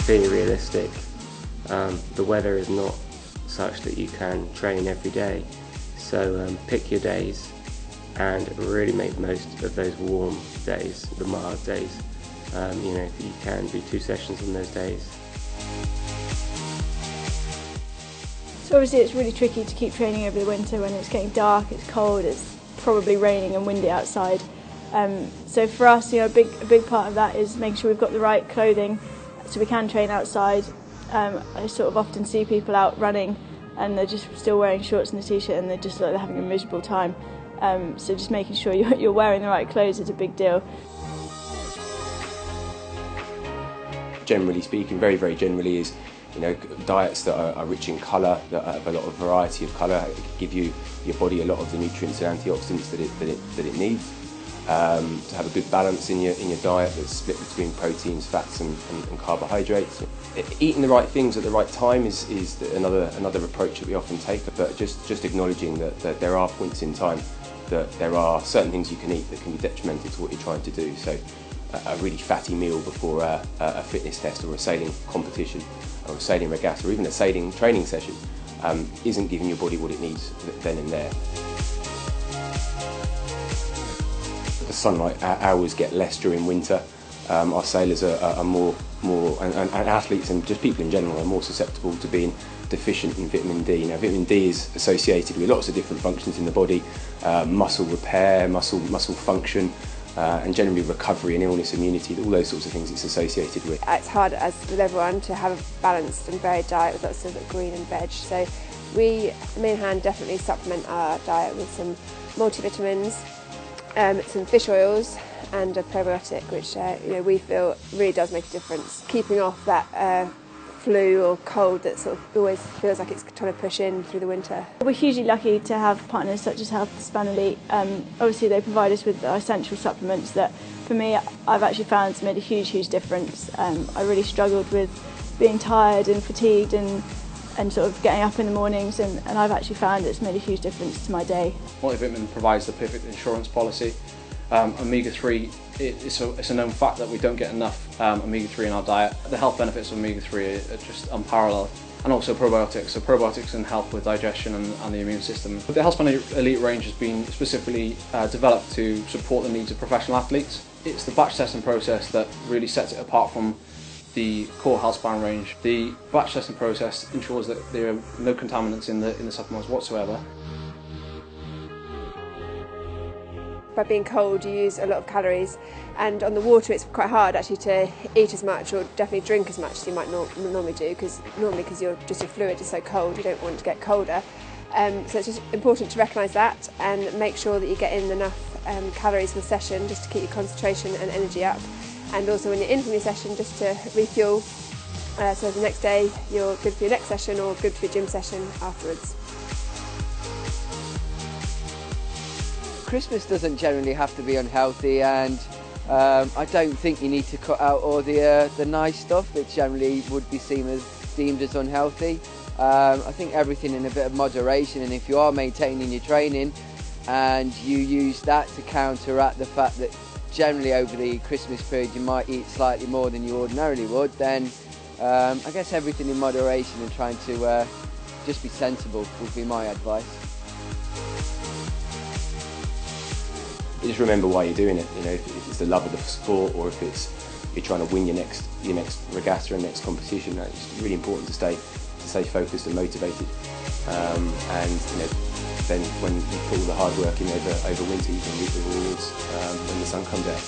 being realistic, the weather is not such that you can train every day, so pick your days and really make the most of those warm days, the mild days. You know, if you can do 2 sessions on those days. So obviously it's really tricky to keep training over the winter when it's getting dark, it's cold, it's probably raining and windy outside. So for us, you know, a big part of that is making sure we've got the right clothing so we can train outside. I sort of often see people out running and they're just still wearing shorts and a t-shirt and they just look like they're having a miserable time. So just making sure you're wearing the right clothes is a big deal. Generally speaking, very generally, is, you know, diets that are rich in colour, that have a lot of variety of colour, give your body a lot of the nutrients and antioxidants that it needs. To have a good balance in your diet that's split between proteins, fats and carbohydrates. Eating the right things at the right time is another approach that we often take, but just acknowledging that there are points in time that there are certain things you can eat that can be detrimental to what you're trying to do. So a really fatty meal before a fitness test or a sailing competition or a sailing regatta or even a sailing training session isn't giving your body what it needs then and there. The sunlight hours get less during winter. Our sailors are more and athletes and just people in general are more susceptible to being deficient in vitamin D. Now, vitamin D is associated with lots of different functions in the body, muscle repair, muscle function, and generally recovery and illness immunity, all those sorts of things it's associated with. It's hard, as with everyone, to have a balanced and varied diet with lots of green and veg. So we, main hand, definitely supplement our diet with some multivitamins, some fish oils and a probiotic, which you know, we feel really does make a difference. Keeping off that flu or cold that sort of always feels like it's trying to push in through the winter. We're hugely lucky to have partners such as Healthspan Elite. Obviously they provide us with essential supplements that, for me, I've actually found has made a huge difference. I really struggled with being tired and fatigued and sort of getting up in the mornings, and I've actually found it's made a huge difference to my day. Multivitamin provides the perfect insurance policy. Omega-3, it's a known fact that we don't get enough omega-3 in our diet. The health benefits of omega-3 are just unparalleled. And also probiotics. So probiotics can help with digestion and the immune system. But the Healthspan Elite range has been specifically developed to support the needs of professional athletes. It's the batch testing process that really sets it apart from the core Healthspan range. The batch testing process ensures that there are no contaminants in the supplements whatsoever. By being cold, you use a lot of calories, and on the water it's quite hard actually to eat as much or definitely drink as much as you might normally do, because your fluid is so cold, you don't want to get colder. So it's just important to recognise that and make sure that you get in enough calories for the session just to keep your concentration and energy up, and also when you're in from your session just to refuel, so the next day you're good for your next session or good for your gym session afterwards. Christmas doesn't generally have to be unhealthy, and I don't think you need to cut out all the nice stuff that generally would be deemed as unhealthy. I think everything in a bit of moderation, and if you are maintaining your training and you use that to counteract the fact that generally over the Christmas period you might eat slightly more than you ordinarily would, then I guess everything in moderation and trying to just be sensible would be my advice. Just remember why you're doing it. You know, if it's the love of the sport, or if you're trying to win your next regatta and next competition, it's really important to stay focused and motivated. And you know, then when you put all the hard work in over winter, you can reap the rewards when the sun comes out.